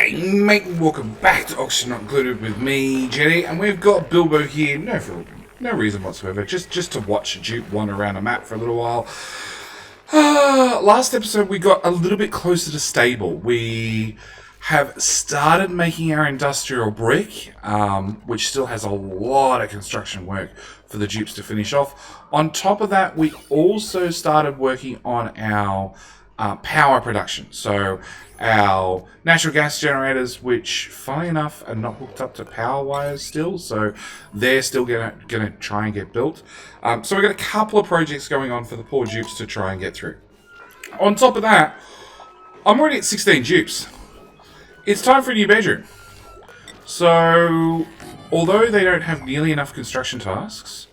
G'day mate, welcome back to Oxygen Not Included with me, Jenny, and we've got Bilbo here, no reason whatsoever, just to watch a dupe wander around a map for a little while. Last episode we got a little bit closer to stable. We have started making our industrial brick, which still has a lot of construction work for the dupes to finish off. On top of that, we also started working on our power production. So our natural gas generators, which funny enough are not hooked up to power wires still, so they're still gonna try and get built. So we've got a couple of projects going on for the poor dupes to try and get through. On top of that, I'm already at 16 dupes. It's time for a new bedroom. So although they don't have nearly enough construction tasks,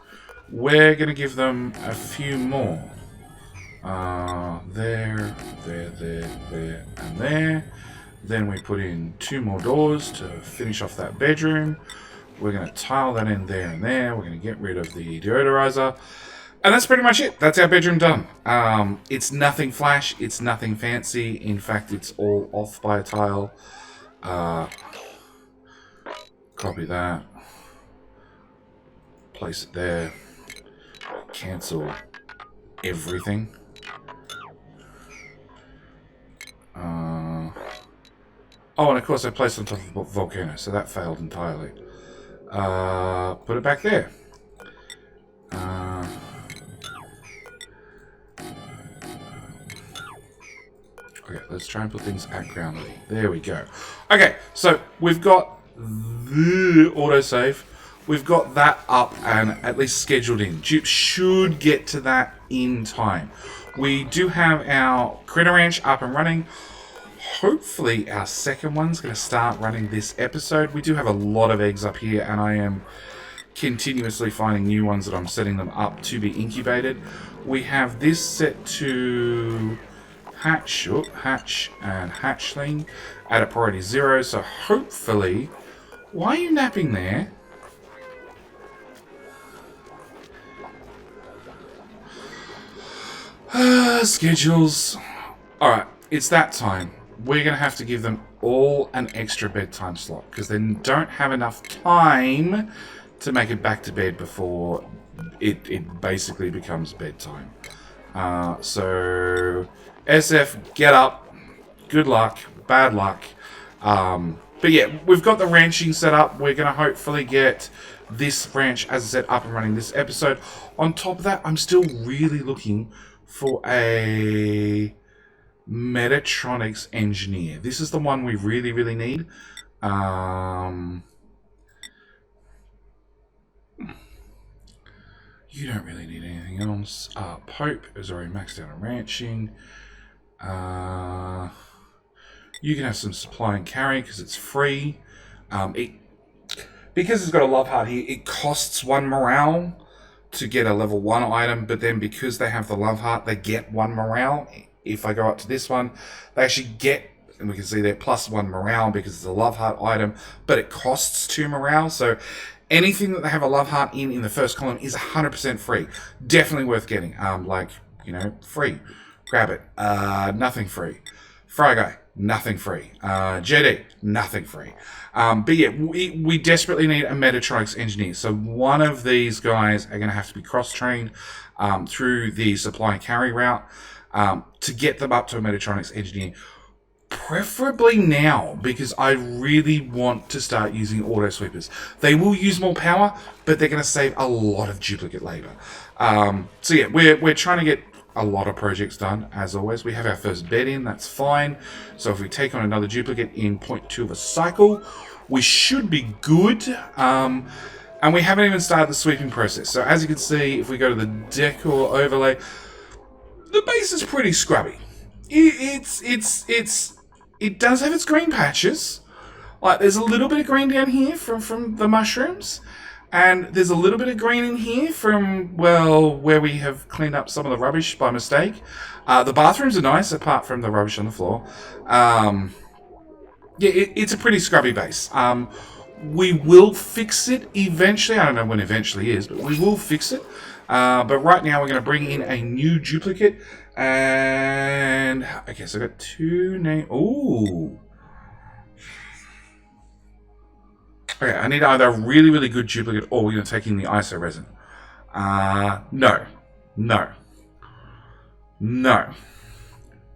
we're gonna give them a few more. There, and there. Then we put in 2 more doors to finish off that bedroom. We're going to tile that in there and there. We're going to get rid of the deodorizer. And that's pretty much it. That's our bedroom done. It's nothing flash. It's nothing fancy. In fact, it's all off by a tile. Copy that. Place it there. Cancel everything. Oh, and of course I placed on top of Volcano, so that failed entirely. Put it back there. Okay, let's try and put things at ground level. There we go. Okay, so we've got the autosave. We've got that up and at least scheduled in. Dupe should get to that in time. We do have our critter ranch up and running. Hopefully our second one's going to start running this episode. We do have a lot of eggs up here, and I am continuously finding new ones that I'm setting them up to be incubated. We have this set to hatch, and hatchling at a priority 0. So hopefully, why are you napping there? Schedules. Alright, it's that time. We're going to have to give them all an extra bedtime slot because they don't have enough time to make it back to bed before it basically becomes bedtime. So, SF, get up. Good luck. Bad luck. But yeah, we've got the ranching set up. We're going to hopefully get this ranch, as I said, up and running this episode. On top of that, I'm still really looking for a Metatronics engineer. This is the one we really need. You don't really need anything else. Pope is already maxed out on ranching. You can have some supply and carry because it's free. Because it's got a love heart here, it costs 1 morale to get a level 1 item, but then because they have the love heart, they get 1 morale. If I go up to this one, they actually get, and we can see there, plus 1 morale because it's a love heart item, but it costs 2 morale. So anything that they have a love heart in the first column is 100% free. Definitely worth getting. Free. Grab it. Nothing free. Fry Guy, nothing free. JD, nothing free. But yeah, we desperately need a Metatronics engineer. So one of these guys are going to have to be cross-trained through the supply and carry route to get them up to a Metatronics engineer. Preferably now, because I really want to start using auto sweepers. They will use more power, but they're going to save a lot of duplicate labor. So yeah, we're trying to get a lot of projects done, as always. We have our first bed in, that's fine. So if we take on another duplicate in 0.2 of a cycle, we should be good. And we haven't even started the sweeping process. So as you can see, if we go to the decor overlay, the base is pretty scrubby. It does have its green patches. Like there's a little bit of green down here from the mushrooms. And there's a little bit of green in here from, well, where we have cleaned up some of the rubbish by mistake. The bathrooms are nice, apart from the rubbish on the floor. It's a pretty scrubby base. We will fix it eventually. I don't know when eventually is, but we will fix it. But right now we're going to bring in a new duplicate. And, okay, so I got 2 names. Ooh. Okay, I need either a really, really good duplicate or we're going to take in the ISO resin. No. No. No.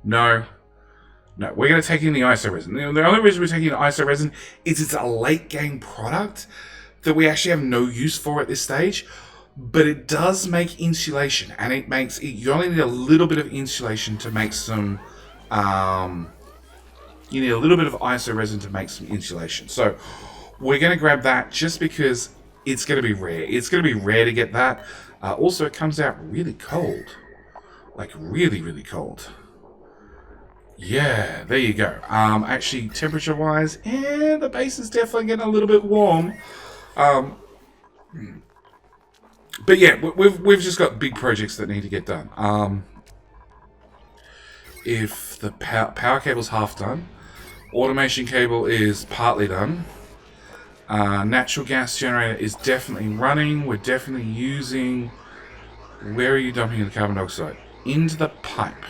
No. No. We're going to take in the ISO resin. The only reason we're taking in ISO resin is it's a late game product that we actually have no use for at this stage. But it does make insulation, and it makes you only need a little bit of insulation to make some. You need a little bit of ISO resin to make some insulation. So we're going to grab that just because it's going to be rare. It's going to be rare to get that. Also, it comes out really cold, like really, really cold. Yeah, there you go. Actually, temperature-wise, the base is definitely getting a little bit warm. But yeah, we've just got big projects that need to get done. If the power cable's half done, automation cable is partly done. Natural gas generator is definitely running. We're definitely using. Where are you dumping the carbon dioxide? Into the pipe.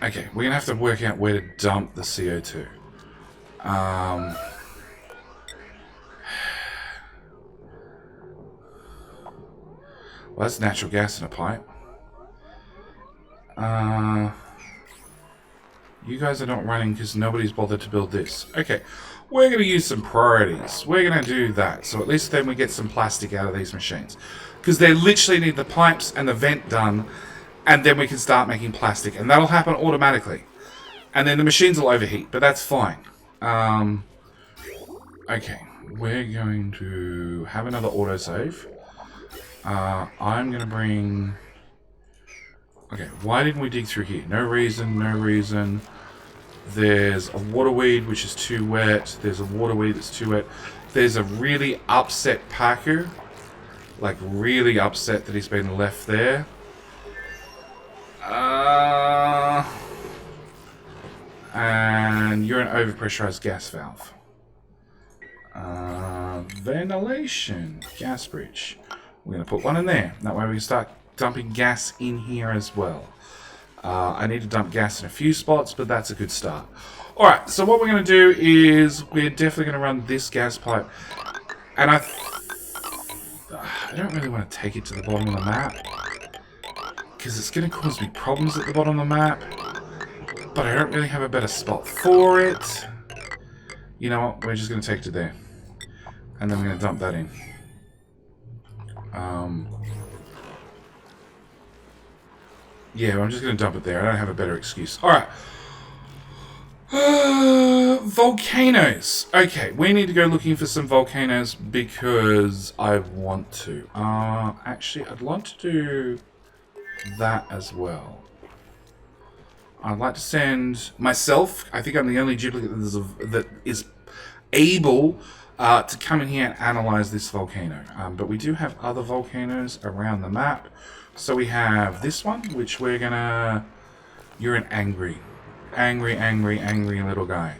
Okay, we're gonna have to work out where to dump the CO2. Well, that's natural gas in a pipe. You guys are not running because nobody's bothered to build this. Okay, we're going to use some priorities. We're going to do that. So at least then we get some plastic out of these machines. Because they literally need the pipes and the vent done. And then we can start making plastic. And that'll happen automatically. And then the machines will overheat. But that's fine. Okay, we're going to have another autosave. I'm going to bring... Okay, why didn't we dig through here? No reason, no reason. There's a water weed which is too wet. There's a water weed that's too wet. There's a really upset Paku. Like, really upset that he's been left there. And you're an overpressurized gas valve. Ventilation. Gas bridge. We're going to put one in there. That way we can start dumping gas in here as well. I need to dump gas in a few spots, but that's a good start. Alright, so what we're going to do is we're definitely going to run this gas pipe. And I don't really want to take it to the bottom of the map, because it's going to cause me problems at the bottom of the map. But I don't really have a better spot for it. You know what? We're just going to take it to there. And then we're going to dump that in. Yeah, I'm just going to dump it there. I don't have a better excuse. Alright. Volcanoes. Okay, we need to go looking for some volcanoes because I want to. Actually, I'd like to do that as well. I'd like to send myself. I think I'm the only duplicate that is able to come in here and analyze this volcano. But we do have other volcanoes around the map. So we have this one, which we're gonna... You're an angry little guy.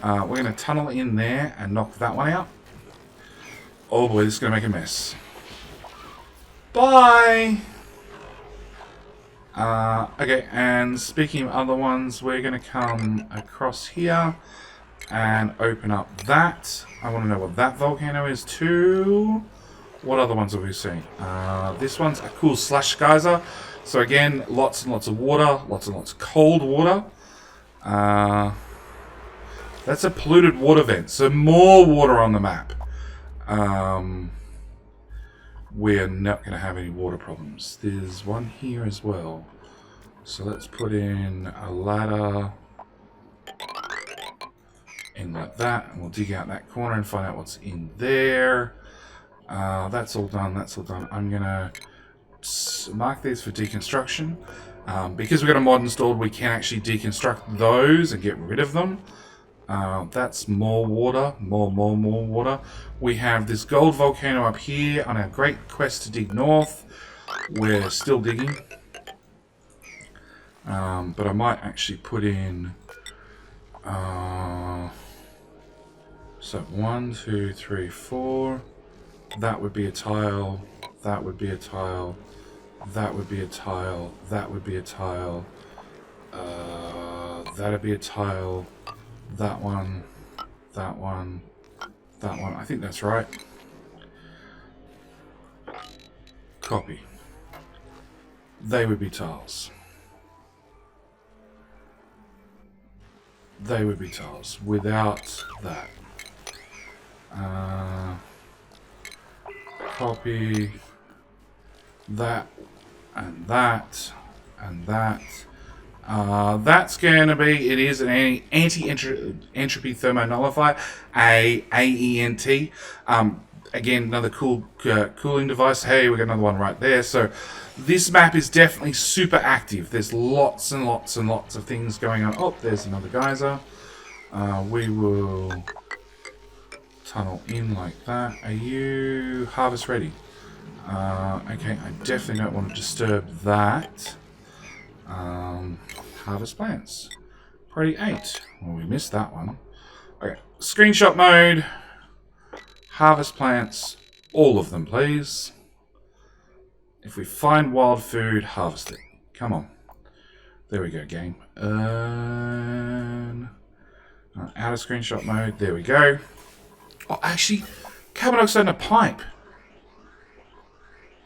We're gonna tunnel in there and knock that one out. Oh boy, this is gonna make a mess. Bye! Okay, and speaking of other ones, we're gonna come across here and open up that. I want to know what that volcano is too. What other ones have we seen? This one's a cool slush geyser. So again, lots and lots of water, lots and lots of cold water. That's a polluted water vent, so more water on the map. We're not going to have any water problems. There's one here as well. So let's put in a ladder in like that, and we'll dig out that corner and find out what's in there. That's all done, that's all done. I'm going to mark these for deconstruction. Because we've got a mod installed, we can actually deconstruct those and get rid of them. That's more water, more water. We have this gold volcano up here on our great quest to dig north. We're still digging. But I might actually put in... so 1, 2, 3, 4. That would be a tile. That would be a tile. That would be a tile. That would be a tile. That'd be a tile. That one. That one. that one. I think that's right. Copy. They would be tiles. They would be tiles without that. Copy that and that and that. That's going to be, it is an anti-entropy thermonullifier, AENT. Again, another cool cooling device. Hey, we got another one right there. So this map is definitely super active. There's lots and lots and lots of things going on. Oh, there's another geyser. We will tunnel in like that. Are you harvest ready? Okay, I definitely don't want to disturb that. Harvest plants. Priority 8. Well, we missed that one. Okay, screenshot mode. Harvest plants. All of them, please. If we find wild food, harvest it. Come on. There we go, game. Out of screenshot mode. There we go. Oh, actually, carbon dioxide in a pipe.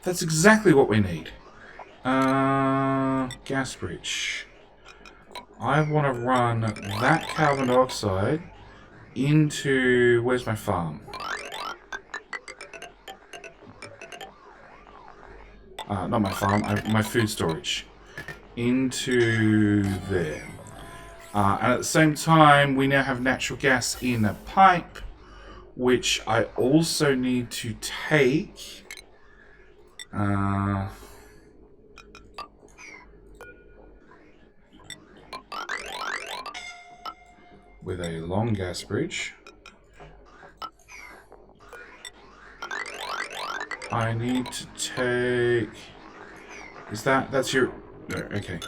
That's exactly what we need. Gas bridge. I want to run that carbon dioxide into... Where's my farm? Not my farm, my food storage. Into there. And at the same time, we now have natural gas in a pipe, which I also need to take... with a long gas bridge. I need to take... Is that's your... No, okay.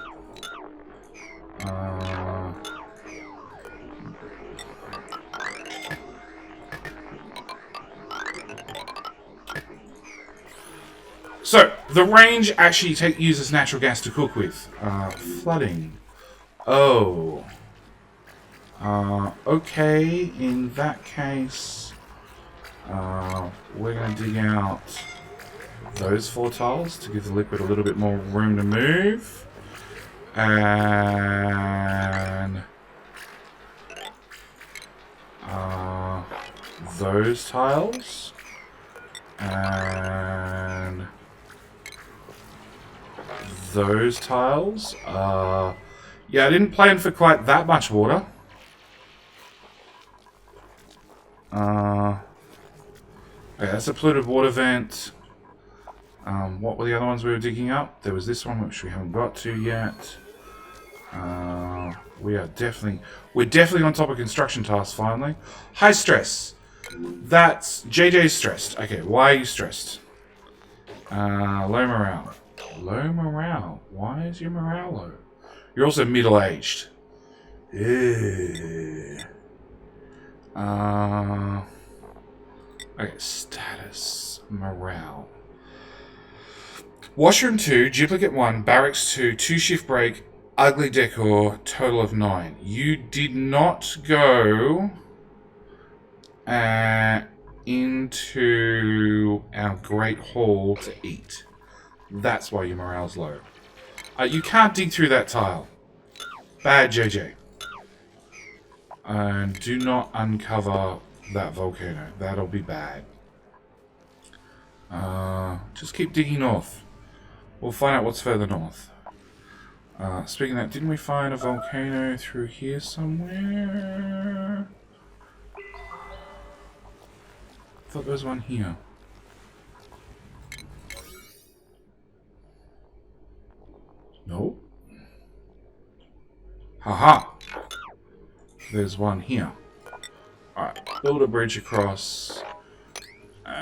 So, the range actually uses natural gas to cook with. Flooding. Oh. Okay, in that case, we're going to dig out those 4 tiles to give the liquid a little bit more room to move. And those tiles. And those tiles. Yeah, I didn't plan for quite that much water. Okay, that's a polluted water vent. What were the other ones we were digging up? There was this one which we haven't got to yet. We're definitely on top of construction tasks finally. High stress. That's JJ's stressed. Okay, why are you stressed? Low morale. Low morale. Why is your morale low? You're also middle-aged. Okay, status. Morale. Washroom 2, duplicate 1, barracks 2, 2 shift break, ugly decor, total of 9. You did not go into our great hall to eat. That's why your morale's low. You can't dig through that tile. Bad, JJ. And do not uncover that volcano. That'll be bad. Just keep digging north. We'll find out what's further north. Speaking of that, didn't we find a volcano through here somewhere? I thought there was one here. Nope. Haha! There's one here. Alright, build a bridge across. And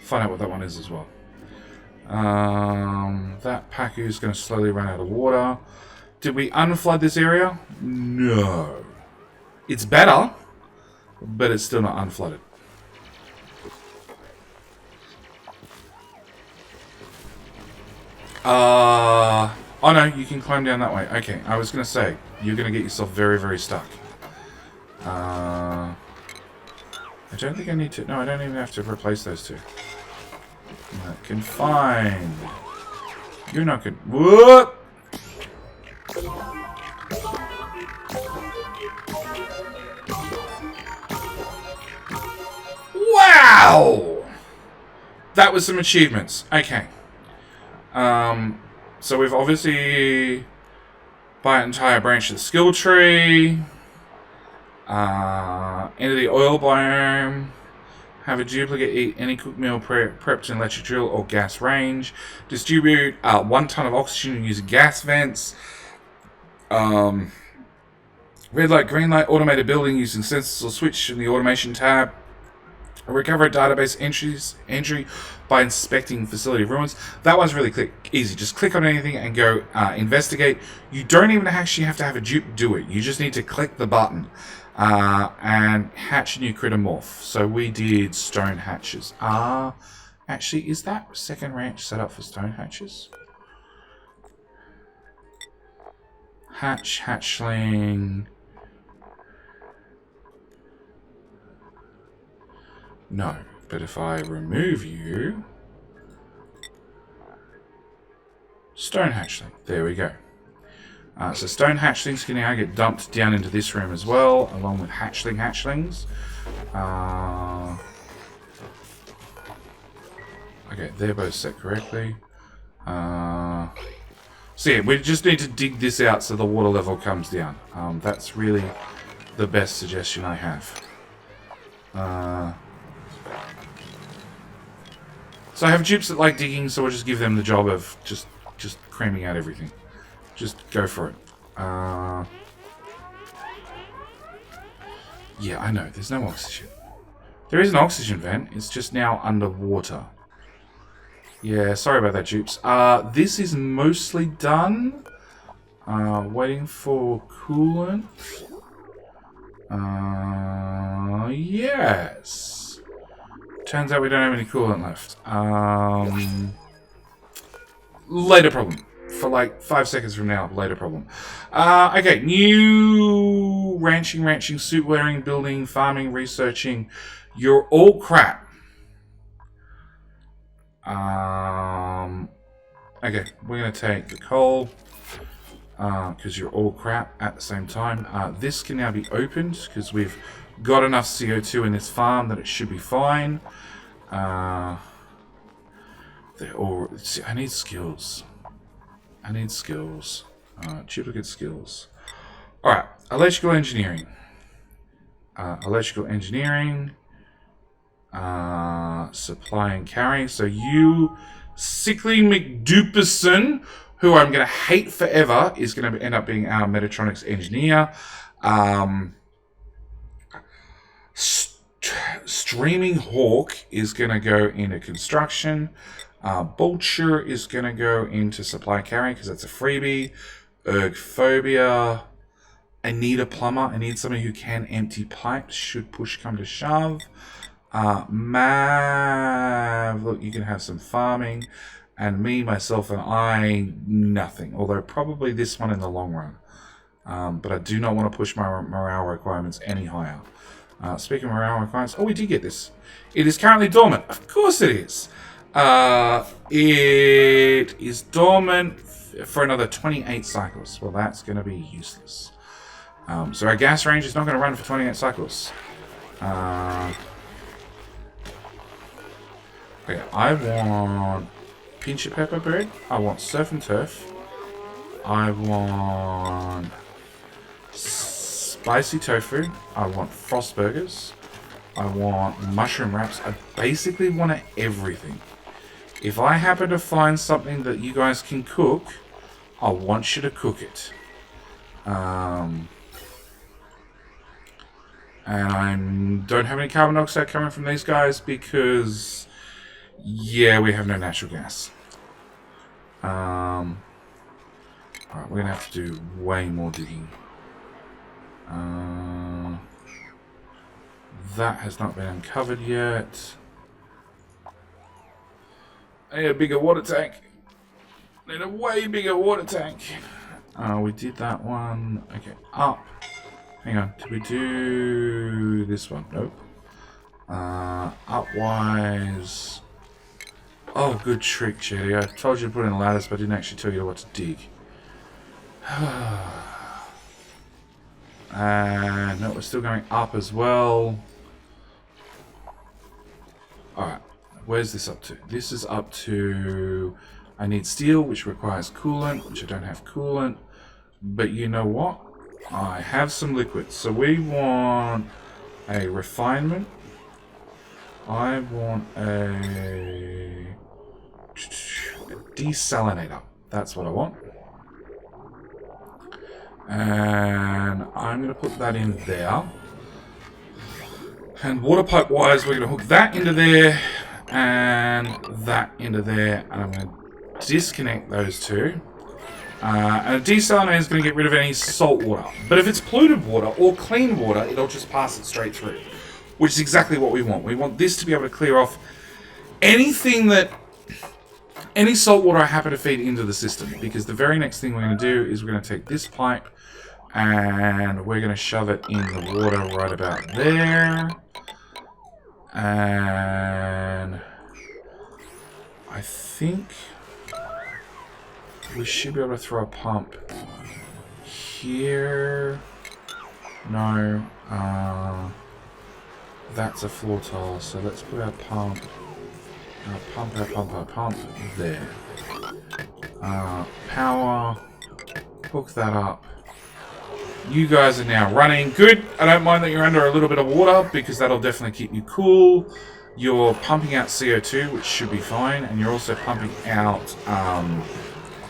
find out what that one is as well. That Paku's going to slowly run out of water. Did we unflood this area? No. It's better, but it's still not unflooded. Oh no, you can climb down that way. Okay, I was going to say, you're going to get yourself very, very stuck. I don't think I need to... No, I don't even have to replace those two. Confined. You're not good. Whoop! Wow! That was some achievements. Okay. So we've obviously buy an entire branch of the skill tree. Enter the oil biome. Have a duplicate eat any cooked meal prepped in electric drill or gas range. Distribute 1 ton of oxygen using gas vents. Red light, green light, automated building using sensors or switch in the automation tab. Recover database entry by inspecting facility ruins. That one's really easy. Just click on anything and go investigate. You don't even actually have to have a dupe do it. You just need to click the button and hatch a new critter morph. So we did stone hatches. Actually, is that second ranch set up for stone hatches? Hatchling. No, but if I remove you... Stone hatchling. There we go. So stone hatchlings can now get dumped down into this room as well, along with hatchlings. Okay, they're both set correctly. So yeah, we just need to dig this out so the water level comes down. That's really the best suggestion I have. So I have dupes that like digging, so we'll just give them the job of just cramming out everything. Just go for it. Yeah, I know, there's no oxygen. There is an oxygen vent, it's just now underwater. Yeah, sorry about that, dupes. This is mostly done. Waiting for coolant. Yes. Turns out we don't have any coolant left. Later problem. For like 5 seconds from now, later problem. Okay, new ranching, suit wearing, building, farming, researching. You're all crap. Okay, we're going to take the coal. Because you're all crap at the same time. This can now be opened because we've got enough CO2 in this farm that it should be fine. They're all... See, I need skills. Duplicate skills. Alright, electrical engineering. Supply and carry. So you, Sickly McDuperson, who I'm going to hate forever, is going to end up being our Metatronics engineer. Streaming Hawk is going to go into construction. Vulture is going to go into supply carry because that's a freebie. Ergophobia. I need a plumber. I need somebody who can empty pipes should push come to shove. Mav, look, you can have some farming. And me, myself, and I, nothing. Although probably this one in the long run. But I do not want to push my morale requirements any higher. Speaking of morale requirements, oh, we did get this. It is currently dormant. Of course it is. It is dormant for another 28 cycles. Well, that's going to be useless. So our gas range is not going to run for 28 cycles. Okay, I want pinch of pepper bread. I want surf and turf. I want spicy tofu. I want frost burgers. I want mushroom wraps. I basically want everything. If I happen to find something that you guys can cook, I want you to cook it. And I don't have any carbon dioxide coming from these guys because, yeah, we have no natural gas. Alright, we're going to have to do way more digging. That has not been uncovered yet. I need a bigger water tank. Need a way bigger water tank. We did that one. Okay, up. Hang on. Did we do this one? Nope. Upwise. Oh, good trick, Jetty. I told you to put in ladders, but I didn't actually tell you what to dig. And no, we're still going up as well. Alright, where's this up to? This is up to... I need steel, which requires coolant, which I don't have coolant. But you know what? I have some liquids. So we want a refinement. I want a desalinator. That's what I want. And I'm going to put that in there. And water pipe wise, we're going to hook that into there and that into there. And I'm going to disconnect those two. And a desalinator is going to get rid of any salt water. But if it's polluted water or clean water, it'll just pass it straight through. Which is exactly what we want. We want this to be able to clear off anything that... any salt water I happen to feed into the system. Because the very next thing we're going to do is we're going to take this pipe and we're going to shove it in the water right about there. And I think we should be able to throw a pump here. No. That's a floor tile. So let's put our pump. Pump there. Power. Hook that up. You guys are now running. Good. I don't mind that you're under a little bit of water because that'll definitely keep you cool. You're pumping out CO2, which should be fine. And you're also pumping out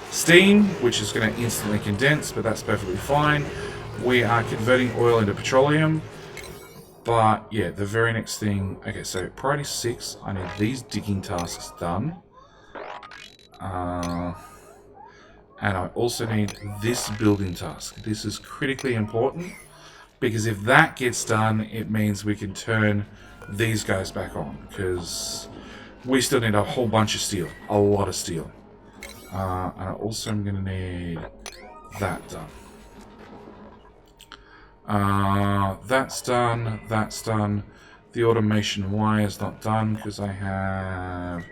steam, which is going to instantly condense, but that's perfectly fine. We are converting oil into petroleum. But yeah, the very next thing... Okay, so priority 6, I need these digging tasks done. And I also need this building task. This is critically important, because if that gets done, it means we can turn these guys back on, because we still need a whole bunch of steel. A lot of steel. And I also am going to need that done. That's done. That's done. The automation Y is not done because I have...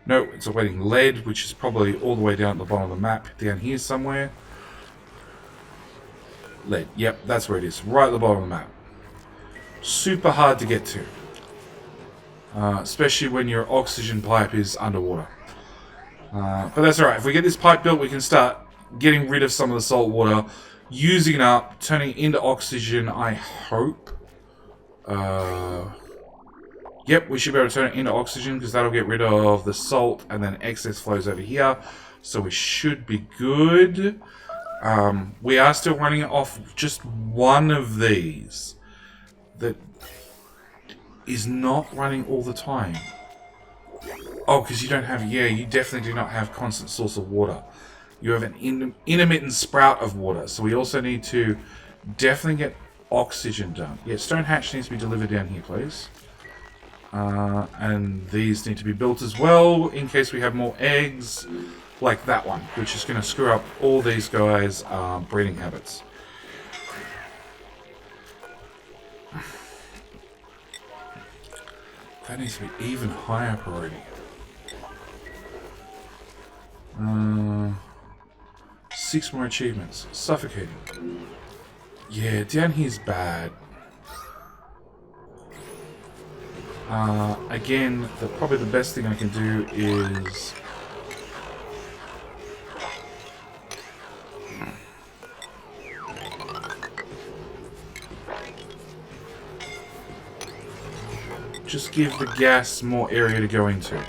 No, it's awaiting lead, which is probably all the way down at the bottom of the map, down here somewhere. Lead. Yep, that's where it is. Right at the bottom of the map. Super hard to get to. Especially when your oxygen pipe is underwater. But that's alright. If we get this pipe built, we can start getting rid of some of the salt water, using it up, turning it into oxygen, I hope. Yep, we should be able to turn it into oxygen because that'll get rid of the salt and then excess flows over here. So we should be good. We are still running it off just one of these that is not running all the time. Oh, because you don't have... Yeah, you definitely do not have constant source of water. You have an intermittent sprout of water. So we also need to definitely get oxygen done. Yeah, stone hatch needs to be delivered down here, please. And these need to be built as well in case we have more eggs like that one, which is going to screw up all these guys' breeding habits. That needs to be even higher priority. 6 more achievements. Suffocating. Yeah, down here's bad. Again, probably the best thing I can do is... just give the gas more area to go into.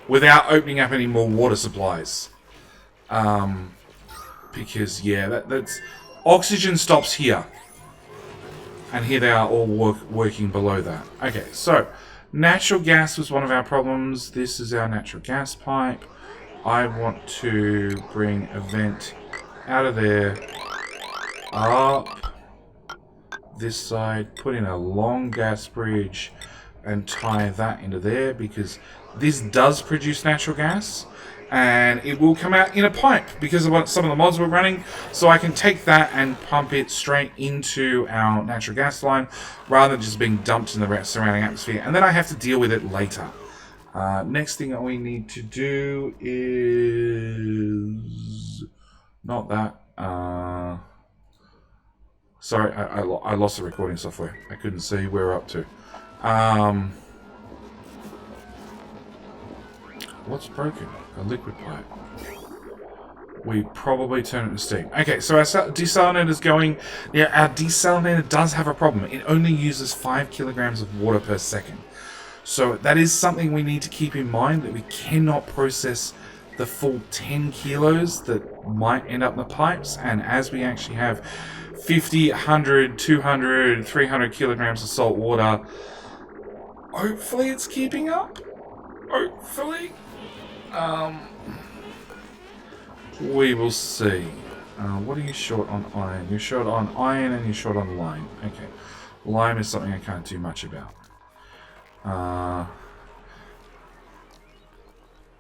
Without opening up any more water supplies. Because, yeah, that's... Oxygen stops here. And here they are all working below that. Okay, so, natural gas was one of our problems. This is our natural gas pipe. I want to bring a vent out of there, up, this side, put in a long gas bridge, and tie that into there, because this does produce natural gas, and it will come out in a pipe because of what some of the mods we're running. So I can take that and pump it straight into our natural gas line rather than just being dumped in the surrounding atmosphere, and then I have to deal with it later. Next thing that we need to do is not that. Sorry, I lost the recording software. I couldn't see where we're up to. What's broken? A liquid pipe. We probably turn it to steam. Okay, so our desalinator is going. Yeah, our desalinator does have a problem. It only uses 5 kilograms of water per second. So that is something we need to keep in mind, that we cannot process the full 10 kilos that might end up in the pipes. And as we actually have 50, 100, 200, 300 kilograms of salt water, hopefully it's keeping up. Hopefully. We will see. What are you short on iron? You're short on iron and you're short on lime. Okay. Lime is something I can't do much about.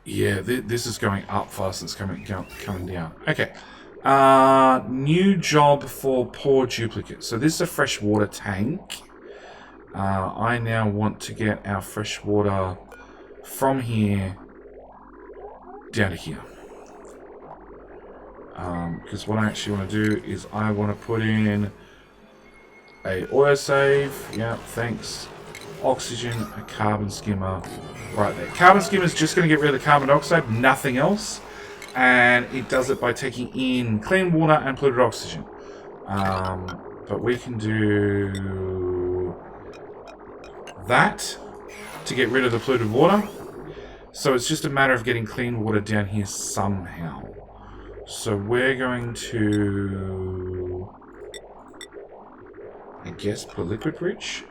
Yeah, this is going up fast. It's coming down. Okay. New job for poor duplicate. So this is a freshwater tank. I now want to get our fresh water from here down to here. Because what I actually want to do is I want to put in a autosave. Yeah, thanks. Oxygen, a carbon skimmer, right there. Carbon skimmer is just going to get rid of the carbon dioxide, nothing else. And it does it by taking in clean water and polluted oxygen. But we can do that to get rid of the polluted water. So it's just a matter of getting clean water down here somehow. So we're going to, I guess, put a liquid bridge.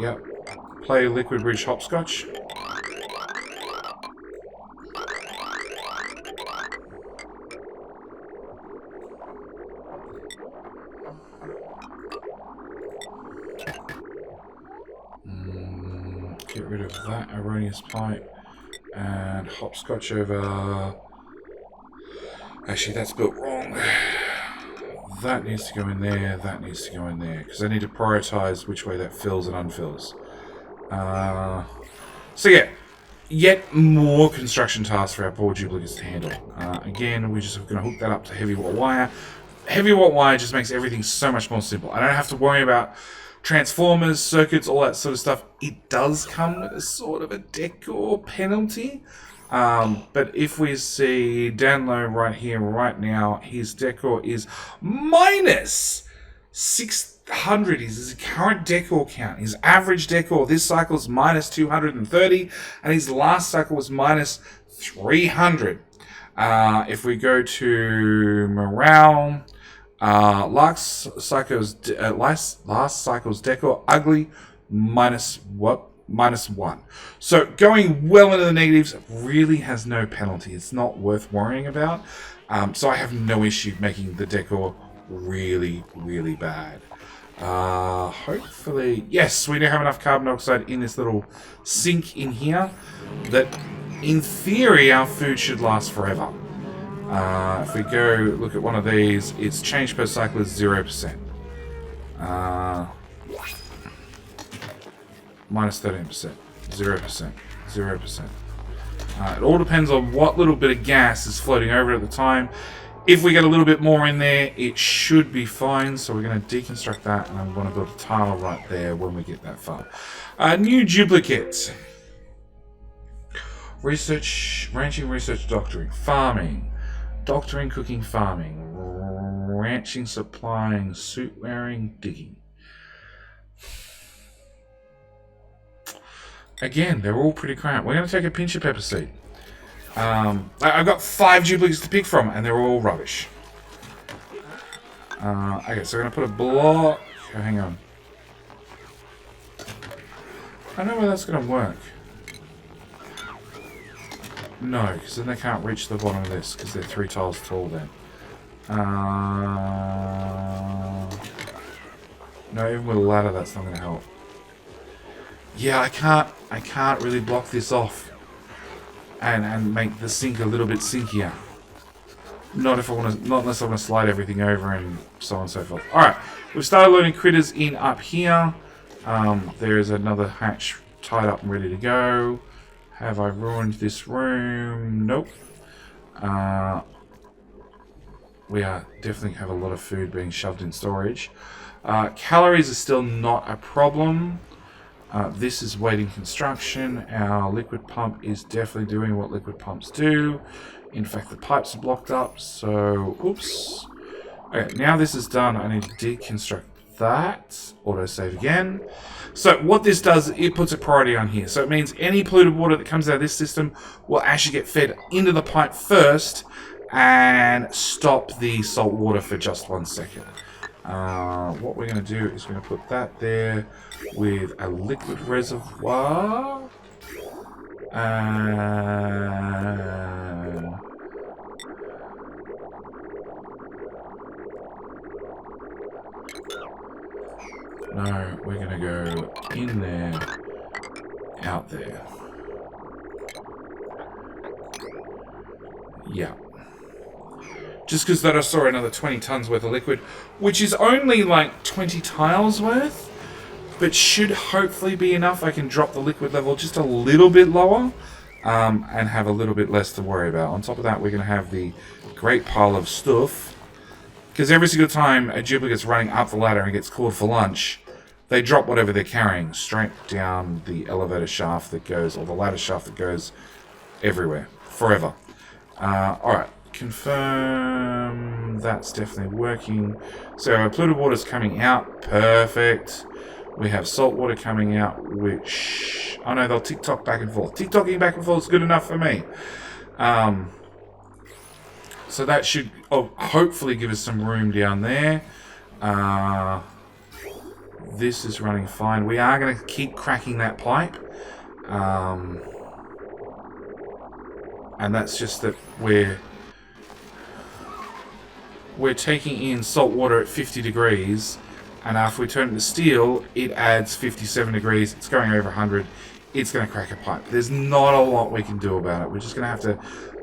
Yep. Play liquid bridge hopscotch. Get rid of that erroneous pipe and hopscotch over. Actually, that's built wrong. That needs to go in there, that needs to go in there, because I need to prioritize which way that fills and unfills. So yeah, yet more construction tasks for our poor duplicates to handle. Again, we're just going to hook that up to heavy watt wire. Heavy watt wire just makes everything so much more simple. I don't have to worry about transformers, circuits, all that sort of stuff. It does come with a sort of a decor penalty. But if we see down low right here, right now, his decor is minus 600. His current decor count. His average decor this cycle is minus 230, and his last cycle was minus 300. If we go to morale, last cycle's decor ugly, minus what? -1. So going well into the negatives really has no penalty. It's not worth worrying about. So I have no issue making the decor really, really bad. Hopefully, yes, we now have enough carbon dioxide in this little sink in here that in theory our food should last forever. If we go look at one of these, its change per cycle is 0%. Minus 13%, 0%, 0%. It all depends on what little bit of gas is floating over at the time. If we get a little bit more in there, it should be fine. So we're going to deconstruct that, and I'm going to build a tile right there when we get that far. New duplicate. Research, ranching, research, doctoring, farming. Doctoring, cooking, farming. Ranching, supplying, suit wearing, digging. Again, they're all pretty crap. We're going to take a pinch of pepper seed. I've got 5 duplicates to pick from, and they're all rubbish. Okay, so we're going to put a block. Oh, hang on. I don't know whether that's going to work. No, because then they can't reach the bottom of this because they're 3 tiles tall then. No, even with a ladder, that's not going to help. Yeah, I can't really block this off and make the sink a little bit sinkier. Not unless I want to slide everything over and so on and so forth. Alright, we've started loading critters in up here. There's another hatch tied up and ready to go. Have I ruined this room? Nope. We definitely have a lot of food being shoved in storage. Calories are still not a problem. This is waiting construction. Our liquid pump is definitely doing what liquid pumps do. In fact, the pipes are blocked up, so... Oops. Okay, now this is done, I need to deconstruct that. Autosave again. So what this does, it puts a priority on here. So it means any polluted water that comes out of this system will actually get fed into the pipe first and stop the salt water for just 1 second. What we're going to do is we're going to put that there with a liquid reservoir. No, we're going to go in there, out there. Yeah. Just because that I saw another 20 tons worth of liquid, which is only like 20 tiles worth, but should hopefully be enough. I can drop the liquid level just a little bit lower and have a little bit less to worry about. On top of that, we're going to have the great pile of stuff, because every single time a duplicate's running up the ladder and gets called for lunch, they drop whatever they're carrying straight down the elevator shaft that goes, or the ladder shaft that goes everywhere, forever. Alright, confirm that's definitely working. So our polluted water's coming out, perfect. We have salt water coming out, which... Oh no, they'll tick-tock back and forth. Tick-tocking back and forth is good enough for me. So that should hopefully give us some room down there. This is running fine. We are going to keep cracking that pipe. And that's just that we're taking in salt water at 50 degrees. And after we turn it to steel, it adds 57 degrees. It's going over 100. It's going to crack a pipe. There's not a lot we can do about it. We're just going to have to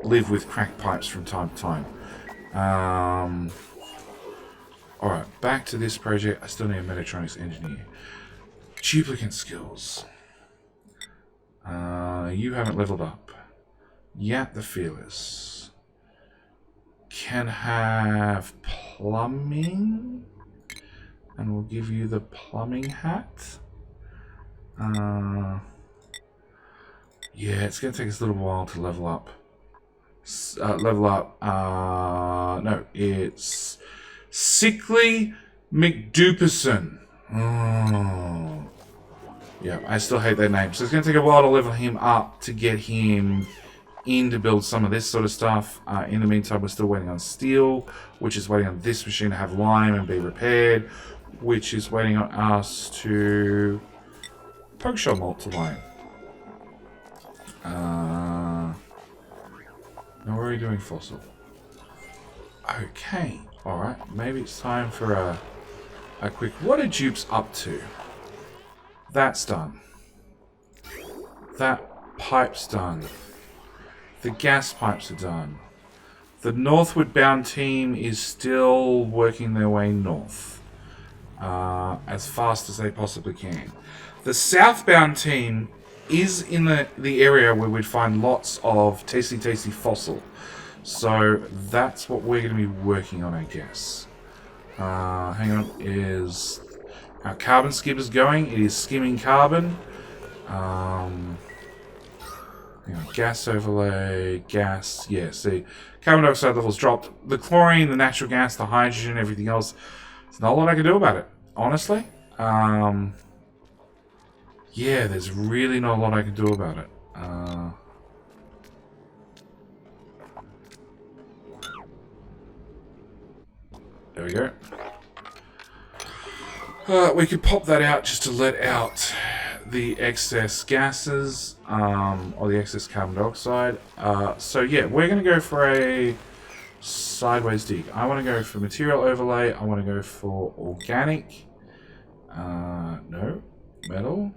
live with cracked pipes from time to time. Alright, back to this project. I still need a mechatronics engineer. Duplicate skills. You haven't leveled up. Yeah, the fearless. Can have plumbing. And we'll give you the plumbing hat. Yeah, it's going to take us a little while to level up. No, it's Sickly McDuperson. Oh. Yeah, I still hate that name. So it's going to take a while to level him up to get him in to build some of this sort of stuff. In the meantime, we're still waiting on steel, which is waiting on this machine to have lime and be repaired, which is waiting on us to poke shell malt to lime. Now we're already doing fossil. Okay, alright, maybe it's time for a quick... What are Dupes up to? That's done. That pipe's done. The gas pipes are done. The northward bound team is still working their way north. As fast as they possibly can. The southbound team is in the area where we'd find lots of tasty fossil. So that's what we're going to be working on, I guess. Hang on, is our carbon skimmer's going? It is skimming carbon. Hang on, gas overlay, gas, yeah, see, carbon dioxide levels dropped. The chlorine, the natural gas, the hydrogen, everything else, there's not a lot I can do about it, honestly. Yeah, there's really not a lot I can do about it. There we go. We could pop that out just to let out the excess gases, or the excess carbon dioxide. So yeah, we're going to go for a sideways dig. I want to go for material overlay. I want to go for organic. No, metal.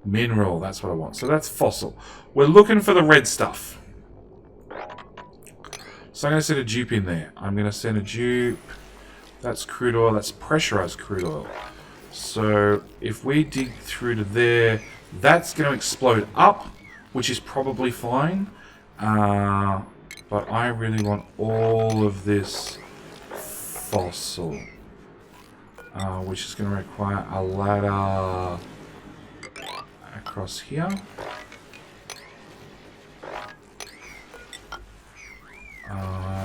Mineral, that's what I want. So that's fossil. We're looking for the red stuff. So I'm going to send a dupe in there. I'm going to send a dupe. That's crude oil. That's pressurized crude oil. So if we dig through to there, that's going to explode up, which is probably fine. But I really want all of this fossil, which is going to require a ladder across here.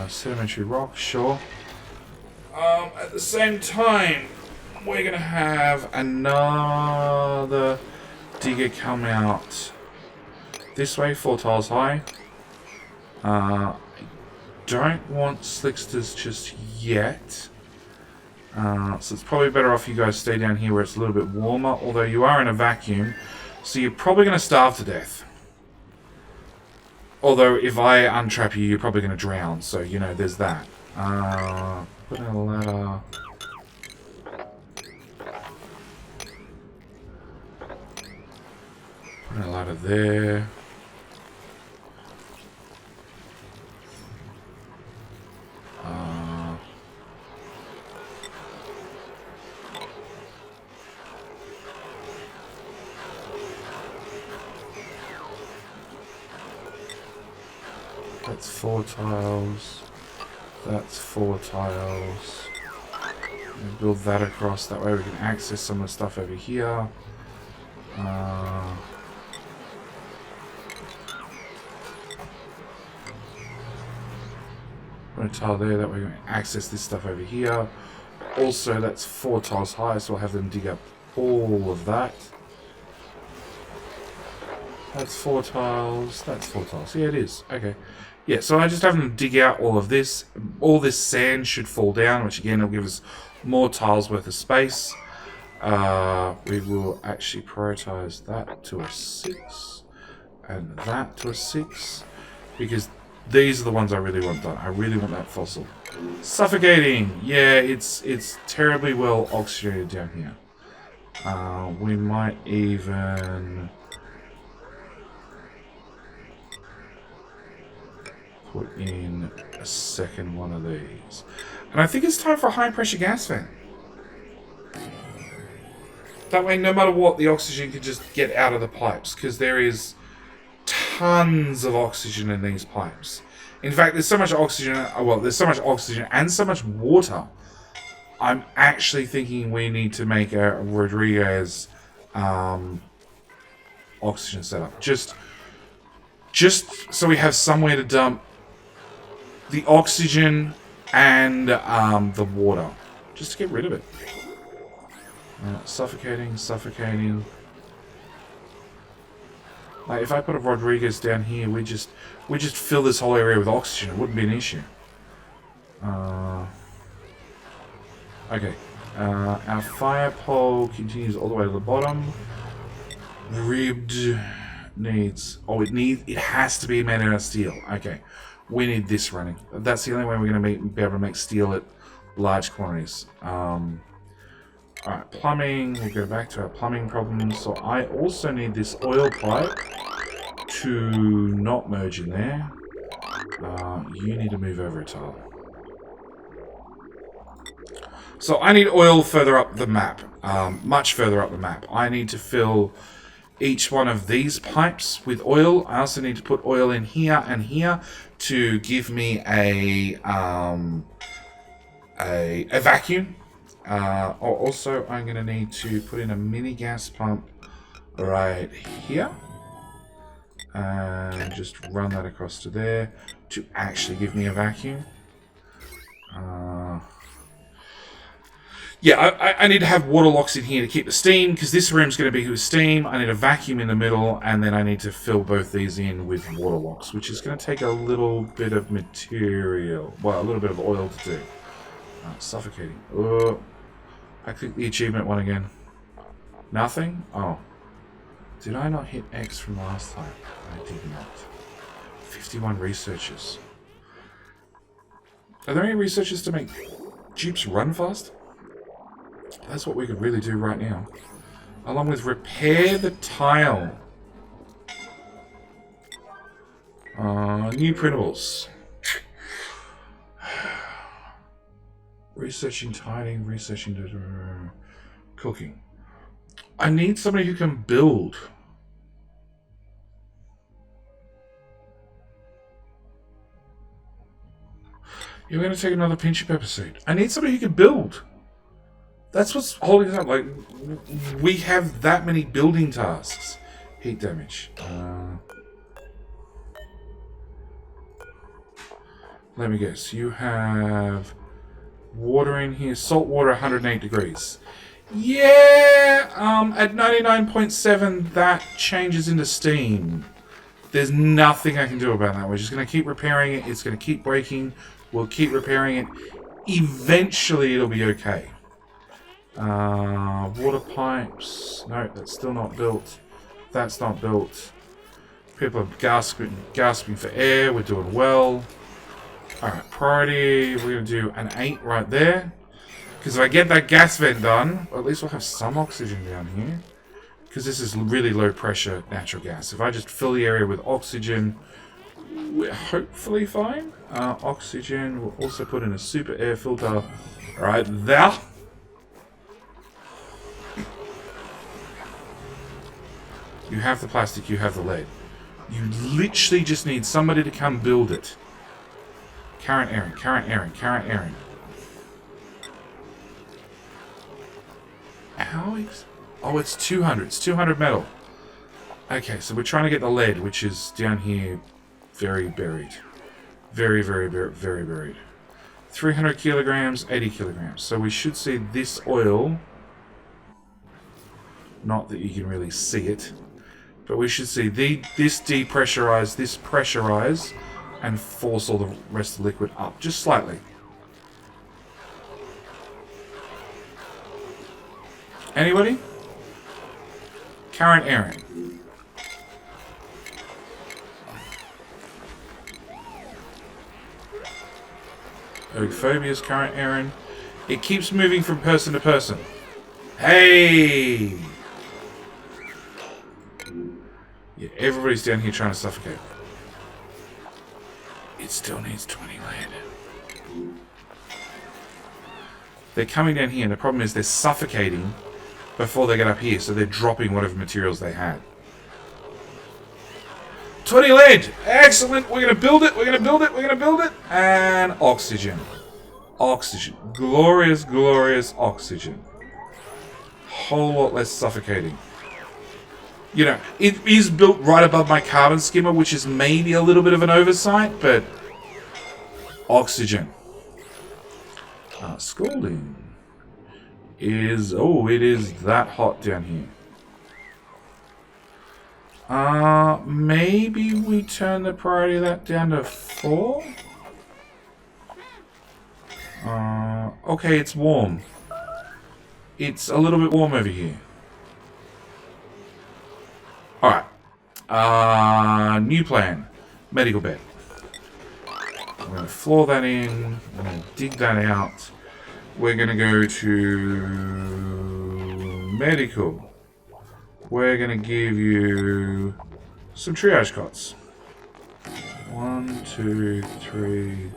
Sedimentary rock, sure. At the same time, we're going to have another digger come out this way, 4 tiles high. Don't want slicksters just yet. So it's probably better off you guys stay down here where it's a little bit warmer, although you are in a vacuum, so you're probably going to starve to death. Although if I untrap you, you're probably going to drown, so you know, there's that. Put in a ladder. Put in a ladder there. That's 4 tiles. That's 4 tiles. Build that across. That way we can access some of the stuff over here. Put a tile there. That way we can access this stuff over here. Also, that's 4 tiles high, so I'll have them dig up all of that. That's 4 tiles. That's 4 tiles. Yeah, it is. Okay. Yeah, so I just have them dig out all of this. All this sand should fall down, which again will give us more tiles worth of space. We will actually prioritize that to a 6 and that to a 6 because these are the ones I really want done. I really want that fossil. Suffocating. Yeah, it's terribly well oxygenated down here. We might even put in a second one of these. And I think it's time for a high pressure gas fan. That way, no matter what, the oxygen can just get out of the pipes, because there is tons of oxygen in these pipes. In fact, there's so much oxygen, there's so much oxygen and so much water. I'm actually thinking we need to make a Rodriguez oxygen setup. Just so we have somewhere to dump the oxygen and the water, just to get rid of it. Suffocating. Like if I put a Rodriguez down here, we just fill this whole area with oxygen. It wouldn't be an issue. Okay. Our fire pole continues all the way to the bottom. Ribbed needs. It has to be made out of steel. Okay. We need this running. That's the only way we're going to be able to make steel at large quantities. Alright, plumbing. We'll go back to our plumbing problems. So I also need this oil pipe to not merge in there. You need to move over a tile. So I need oil further up the map. Much further up the map. I need to fill each one of these pipes with oil. I also need to put oil in here and here to give me a vacuum. Also, I'm going to need to put in a mini gas pump right here. And just run that across to there to actually give me a vacuum. Yeah, I need to have water locks in here to keep the steam, because this room's going to be with steam. I need a vacuum in the middle, and then I need to fill both these in with water locks, which is going to take a little bit of material. Well, a little bit of oil to do. Suffocating. I click the achievement one again. Nothing? Oh. Did I not hit X from last time? I did not. 51 researchers. Are there any researchers to make dupes run fast? That's what we could really do right now. Along with repair the tile. New printables. Researching tidying, researching cooking. I need somebody who can build. You're going to take another pinch of pepper seed. I need somebody who can build. That's what's holding us up. Like, we have that many building tasks. Heat damage. Let me guess. You have water in here. Salt water, 108 degrees. Yeah, at 99.7, that changes into steam. There's nothing I can do about that. We're just going to keep repairing it. It's going to keep breaking. We'll keep repairing it. Eventually, it'll be okay. Water pipes. No, that's still not built. That's not built. People are gasping for air. We're doing well. Alright, priority. We're going to do an 8 right there. Because if I get that gas vent done, well, at least we'll have some oxygen down here. Because this is really low pressure natural gas. If I just fill the area with oxygen, we're hopefully fine. Oxygen, we'll also put in a super air filter right there. You have the plastic, you have the lead. You literally just need somebody to come build it. Current Aaron, current Aaron, current Aaron. Oh, it's 200. It's 200 metal. Okay, so we're trying to get the lead, which is down here, very buried. Very, very, very, very buried. 300 kilograms, 80 kilograms. So we should see this oil. Not that you can really see it. But we should see this depressurize, this pressurize, and force all the rest of the liquid up, just slightly. Anybody? Current Aaron. Phobia's current Aaron. It keeps moving from person to person. Hey! Yeah, everybody's down here trying to suffocate. It still needs 20 lead. They're coming down here, and the problem is they're suffocating before they get up here, so they're dropping whatever materials they had. 20 lead! Excellent! We're going to build it, we're going to build it, we're going to build it! And oxygen. Oxygen. Glorious, glorious oxygen. Whole lot less suffocating. You know, it is built right above my carbon skimmer, which is maybe a little bit of an oversight, but oxygen. Scalding is... Oh, it is that hot down here. Maybe we turn the priority of that down to 4? Okay, it's warm. It's a little bit warm over here. Alright. New plan. Medical bed. I'm going to floor that in. I'm going to dig that out. We're going to go to medical. We're going to give you some triage cots. 1, 2, 3,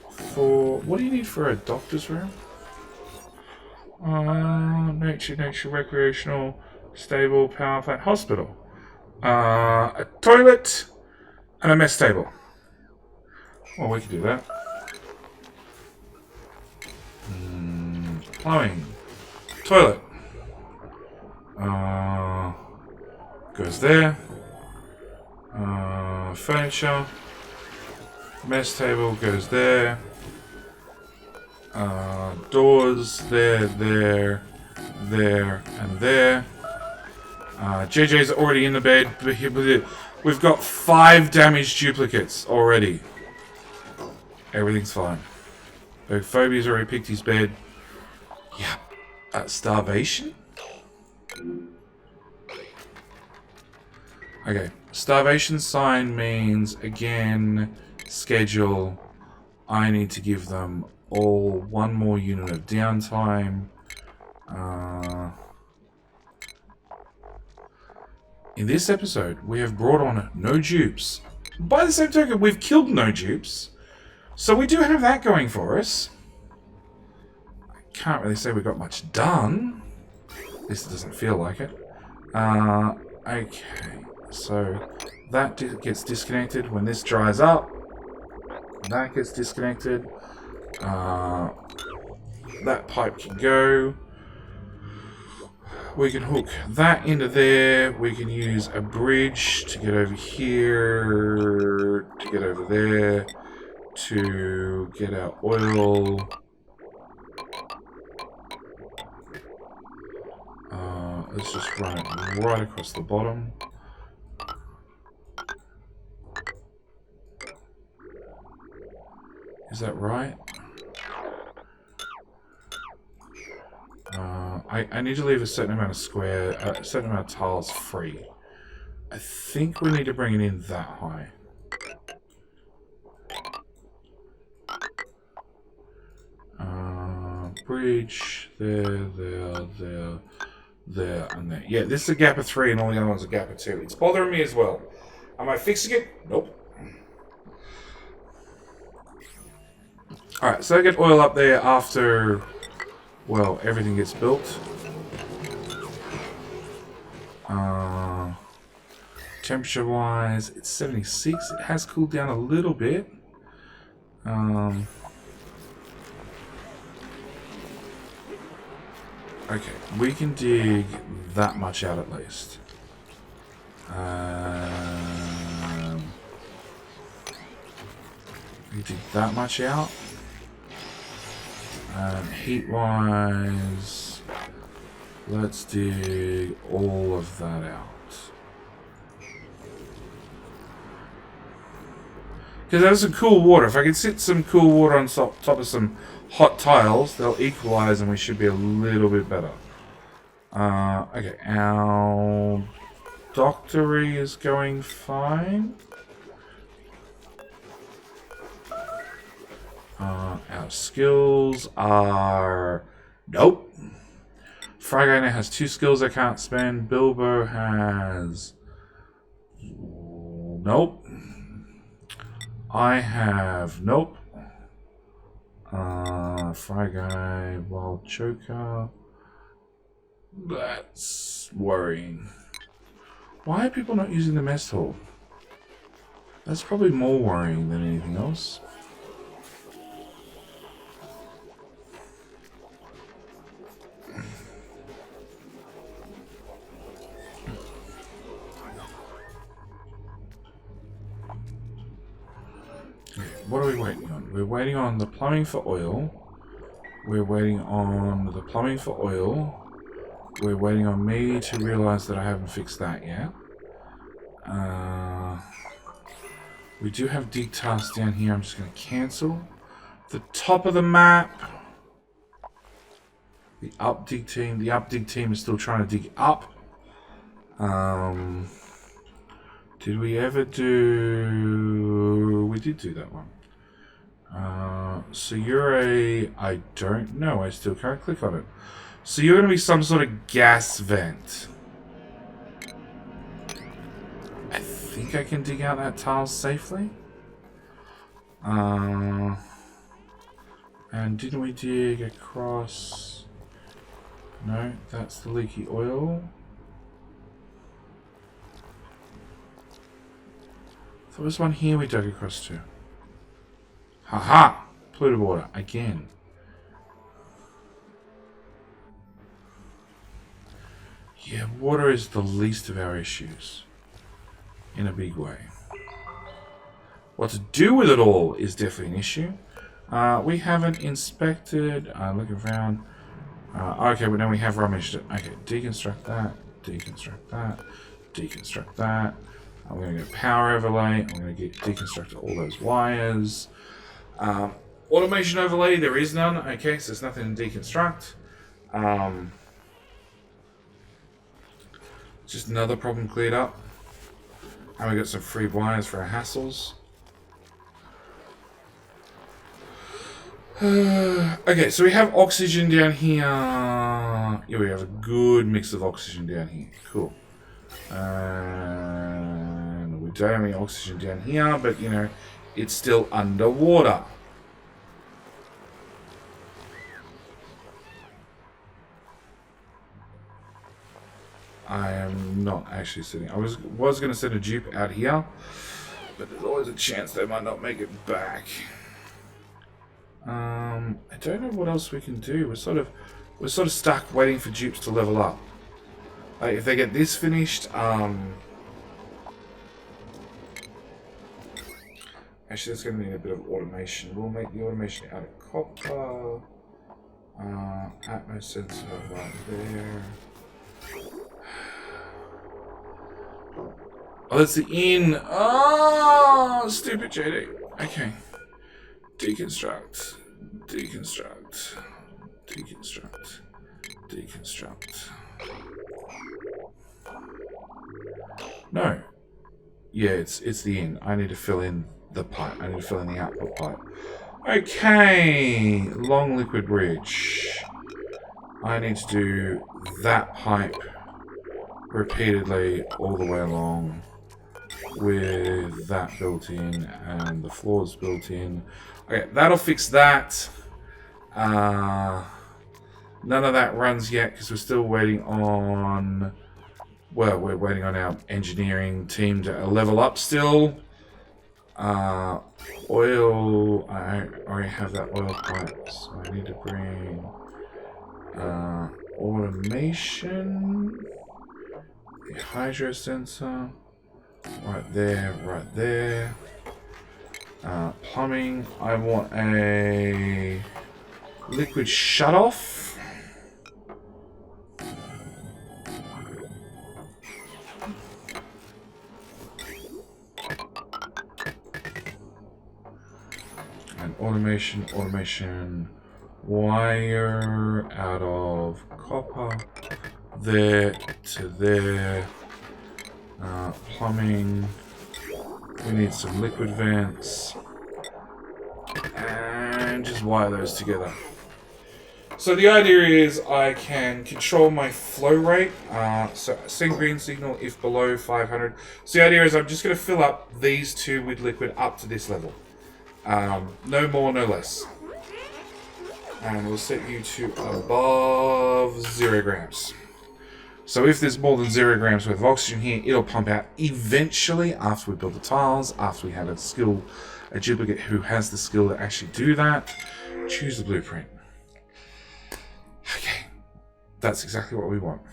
4. What do you need for a doctor's room? Nature, recreational, stable, power plant, hospital. A toilet and a mess table. Well, we can do that. Plumbing. Toilet. Goes there. Furniture. Mess table goes there. Doors there, there, there, and there. JJ's already in the bed. We've got 5 damaged duplicates already. Everything's fine. Phobia's already picked his bed. Yeah. Starvation? Okay, starvation sign means, again, schedule. I need to give them all one more unit of downtime. In this episode, we have brought on no dupes. By the same token, we've killed no dupes. So we do have that going for us. I can't really say we got much done. At least it doesn't feel like it. Okay, so that gets disconnected when this dries up. That gets disconnected. That pipe can go. We can hook that into there. We can use a bridge to get over here, to get over there, to get our oil. Let's just run it right across the bottom. Is that right? I need to leave a certain amount of a certain amount of tiles free. I think we need to bring it in that high. Bridge, there, and there. Yeah, this is a gap of 3 and all the other ones are a gap of 2. It's bothering me as well. Am I fixing it? Nope. Alright, so I get oil up there after, well, everything gets built. Temperature-wise, it's 76. It has cooled down a little bit. Okay, we can dig that much out at least. We dig that much out. Heat-wise, let's dig all of that out. Because there's some cool water. If I can sit some cool water on top of some hot tiles, they'll equalize and we should be a little bit better. Okay, our doctory is going fine. Our skills are... Nope. Fry now has 2 skills I can't spend. Bilbo has... Nope. I have... Nope. Fry Guy, Wild Choker. That's worrying. Why are people not using the mess hall? That's probably more worrying than anything else. What are we waiting on? We're waiting on the plumbing for oil. We're waiting on the plumbing for oil. We're waiting on me to realize that I haven't fixed that yet. We do have dig tasks down here. I'm just going to cancel. The top of the map. The up dig team. The up dig team is still trying to dig up. Did we ever do... We did do that one. So you're a... I don't know. I still can't click on it. So you're going to be some sort of gas vent. I think I can dig out that tile safely. And didn't we dig across... No, that's the leaky oil. There was one here we dug across to. Haha! Polluted water, again. Yeah, water is the least of our issues. In a big way. What to do with it all is definitely an issue. We haven't inspected... look around. Okay, but now we have rummaged it. Okay, deconstruct that. Deconstruct that. Deconstruct that. I'm going to go power overlay. I'm going to deconstruct all those wires. Automation overlay, there is none. Okay, so there's nothing to deconstruct. Just another problem cleared up. And we got some free wires for our hassles. Okay, so we have oxygen down here. Yeah, we have a good mix of oxygen down here. Cool. And we don't have any oxygen down here, but you know, it's still underwater. I am not actually sitting. I was going to send a dupe out here, but there's always a chance they might not make it back. I don't know what else we can do. We're sort of stuck waiting for dupes to level up. Like if they get this finished, actually that's going to need a bit of automation. We'll make the automation out of copper. Atmos sensor right there. Oh, that's the in. Oh, stupid JD. Okay. Deconstruct. Deconstruct. Deconstruct. Deconstruct. No. Yeah, it's the in. I need to fill in the pipe. I need to fill in the output pipe. Okay. Long liquid bridge. I need to do that pipe repeatedly all the way along with that built in and the floors built in. Okay, that'll fix that. None of that runs yet because we're still waiting on, well, we're waiting on our engineering team to level up still. Oil, I already have that oil pipe, so I need to bring automation, the hydro sensor, right there, right there. Plumbing, I want a liquid shutoff. And automation, wire out of copper, there to there. Plumbing, we need some liquid vents, and just wire those together. So the idea is I can control my flow rate, so send green signal if below 500. So the idea is I'm just going to fill up these two with liquid up to this level. No more, no less. And we'll set you to above 0 grams. So if there's more than 0 grams worth of oxygen here, it'll pump out eventually after we build the tiles, after we have a duplicate who has the skill to actually do that. Choose the blueprint. Okay, that's exactly what we want.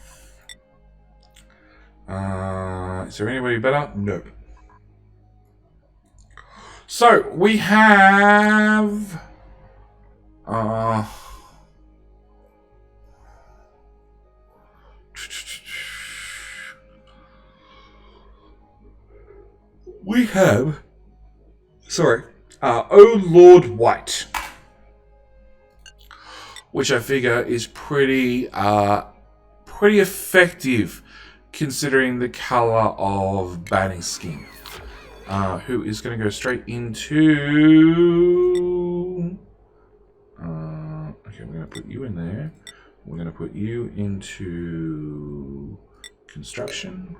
Is there anybody better? Nope. So we have Oh Lord White, which I figure is pretty effective considering the color of Banny's skin. Who is going to go straight into... okay, we're going to put you in there. We're going to put you into construction.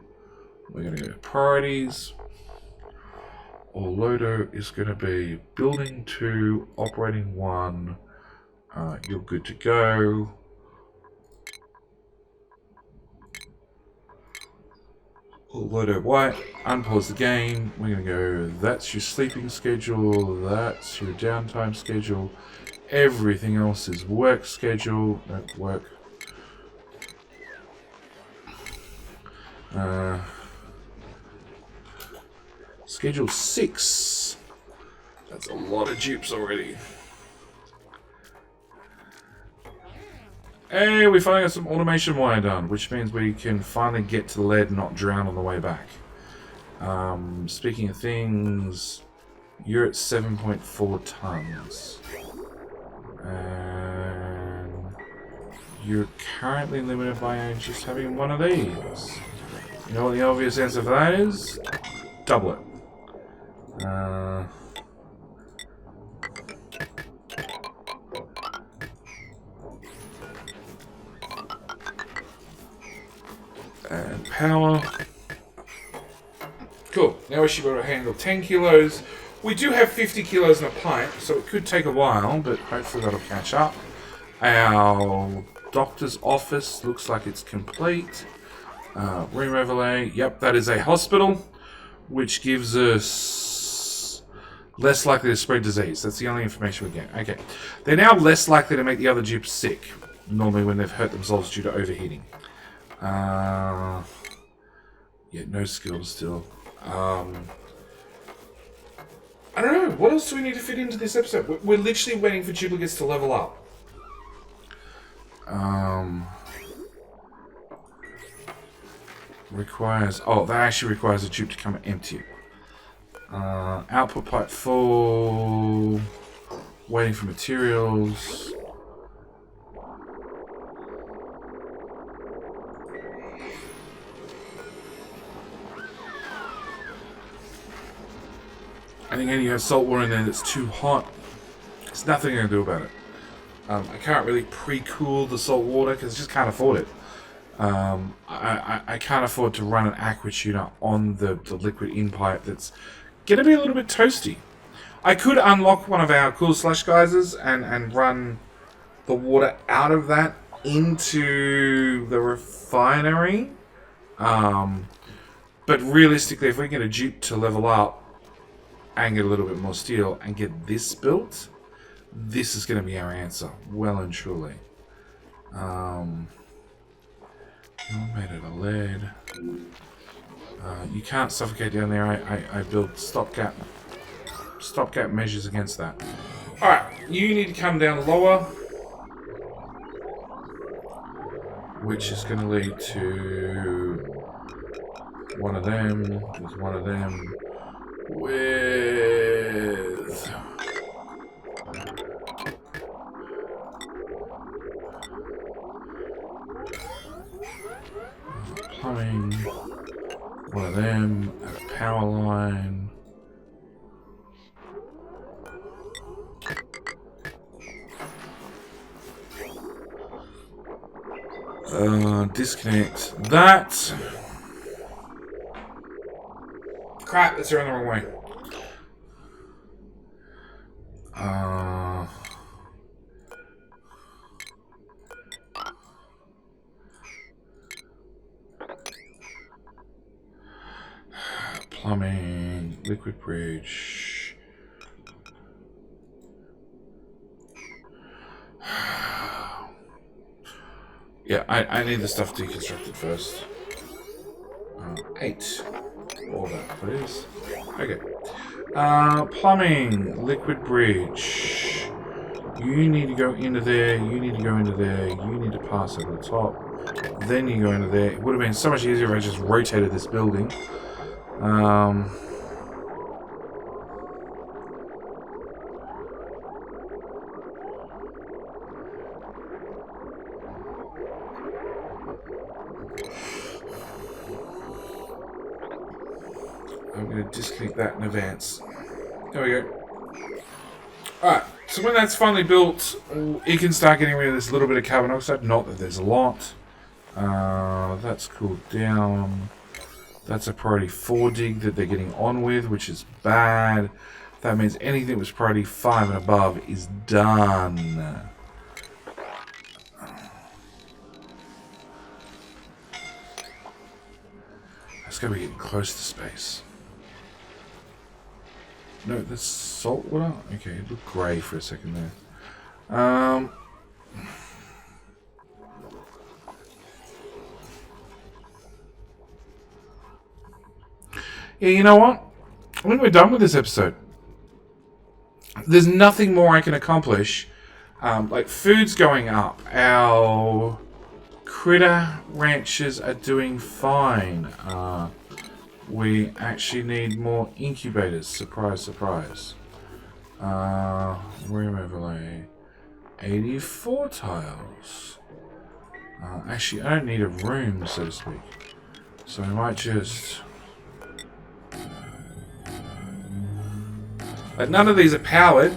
We're going to go to priorities. Orlodo is going to be building 2, operating 1. You're good to go. Orlodo White, unpause the game. We're going to go, that's your sleeping schedule, that's your downtime schedule. Everything else is work schedule. No, work. Schedule 6. That's a lot of dupes already. Hey, we finally got some automation wire done, which means we can finally get to the lead and not drown on the way back. Speaking of things, you're at 7.4 tons. And you're currently limited by just having one of these. You know what the obvious answer for that is? double it. And power. Cool. Now we should be able to handle 10 kilos. We do have 50 kilos in a pipe, so it could take a while, but hopefully that'll catch up. Our doctor's office looks like it's complete. Room overlay. Yep, that is a hospital, which gives us less likely to spread disease. That's the only information we get. Okay. They're now less likely to make the other dupes sick, normally when they've hurt themselves due to overheating. Yeah, no skills still. I don't know. What else do we need to fit into this episode? We're literally waiting for duplicates to level up. Requires... Oh, that actually requires a dupe to come empty. Output pipe full. Waiting for materials. I think you have salt water in there that's too hot. There's nothing I can do about it. I can't really pre-cool the salt water because I just can't afford it. I can't afford to run an aqua tuner on the liquid in pipe that's going to be a little bit toasty. I could unlock one of our cool slush geysers and run the water out of that into the refinery. But realistically, if we get a dupe to level up and get a little bit more steel and get this built, this is going to be our answer, well and truly. Made it of lead. You can't suffocate down there. I built stopgap measures against that. Alright, you need to come down lower, which is going to lead to one of them. There's one of them with plumbing, one of them, a power line. Disconnect that. Crap, that's around the wrong way. Plumbing, liquid bridge. Yeah, I need the stuff deconstructed first. 8. All that, please. Okay. Plumbing, liquid bridge. You need to go into there, you need to go into there, you need to pass over the top. Then you go into there. It would have been so much easier if I just rotated this building. I'm going to disconnect that in advance. There we go. Alright, so when that's finally built, it can start getting rid of this little bit of carbon dioxide. Not that there's a lot. That's cooled down. That's a priority 4 dig that they're getting on with, which is bad. That means anything that was priority 5 and above is done. That's going to be getting close to space. No, that's salt water? Okay, it looked grey for a second there. Yeah, you know what? When we're done with this episode, there's nothing more I can accomplish. Like, food's going up. Our critter ranches are doing fine. We actually need more incubators. Surprise, surprise. Room overlay. 84 tiles. Actually, I don't need a room, so to speak. So I might just But none of these are powered.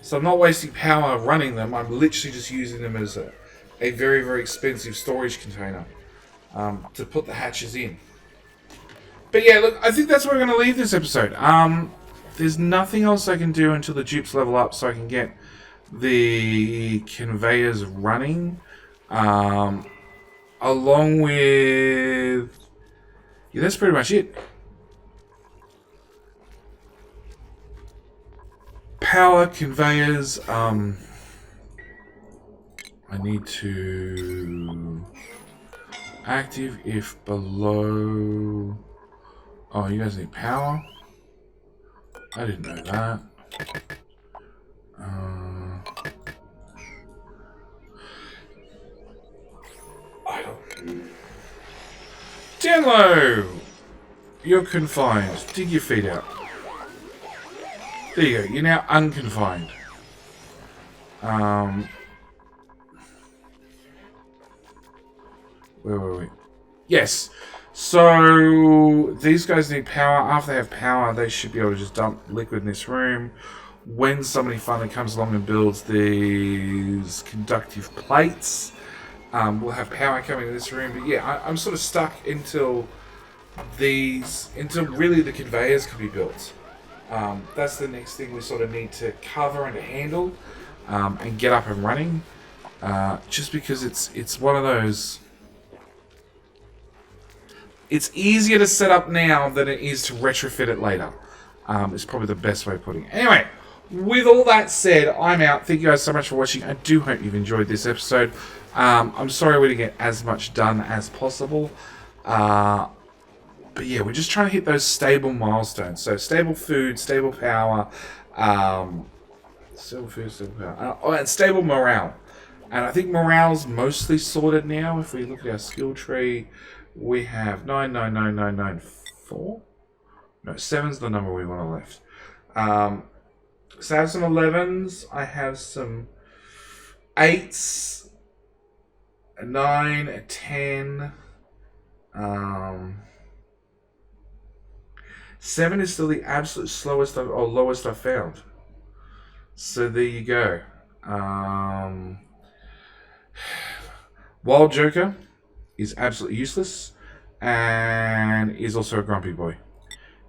So I'm not wasting power running them. I'm literally just using them as a very, very expensive storage container to put the hatches in. But yeah, look, I think that's where we're going to leave this episode. There's nothing else I can do until the dupes level up so I can get the conveyors running. Along with... Yeah, that's pretty much it. Power, conveyors, I need to... Active if below... Oh, you guys need power? I didn't know that. I don't... Down low! You're confined. Dig your feet out. There you go. You're now unconfined. Wait, wait, wait. Yes. So these guys need power. After they have power, they should be able to just dump liquid in this room. When somebody finally comes along and builds these conductive plates, we'll have power coming in this room. But yeah, I'm sort of stuck until really the conveyors can be built. That's the next thing we sort of need to cover and to handle and get up and running. Just because it's one of those. It's easier to set up now than it is to retrofit it later. It's probably the best way of putting it. Anyway, with all that said, I'm out. Thank you guys so much for watching. I do hope you've enjoyed this episode. I'm sorry we didn't get as much done as possible. But yeah, we're just trying to hit those stable milestones. So stable food, stable power, stable food, stable power, and stable morale. And I think morale's mostly sorted now. If we look at our skill tree, we have 999994. No, 7's the number we want left. So I have some 11s. I have some 8s, a 9, a 10. 7 is still the absolute slowest or lowest I've found. So there you go. Wild Joker is absolutely useless and is also a grumpy boy.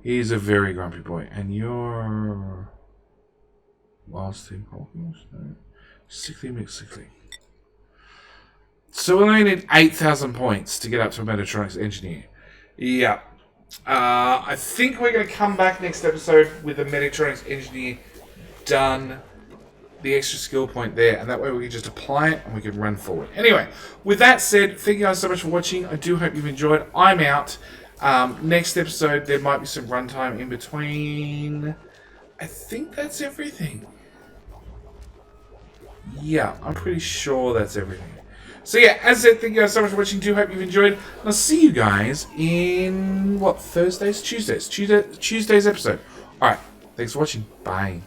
He's a very grumpy boy. And you're... Wild Steve Hawkins? No. Sickly McSickly. So we only need 8,000 points to get up to a Metatronics Engineer. Yeah. I think we're going to come back next episode with a Metatronics Engineer done. The extra skill point there, and that way we can just apply it and we can run forward. Anyway, with that said, thank you guys so much for watching. I do hope you've enjoyed. I'm out. Next episode, there might be some runtime in between. I think that's everything. Yeah, I'm pretty sure that's everything. So yeah, as I said, thank you guys so much for watching. Do hope you've enjoyed. And I'll see you guys in, what, Tuesday's episode. Alright, thanks for watching. Bye.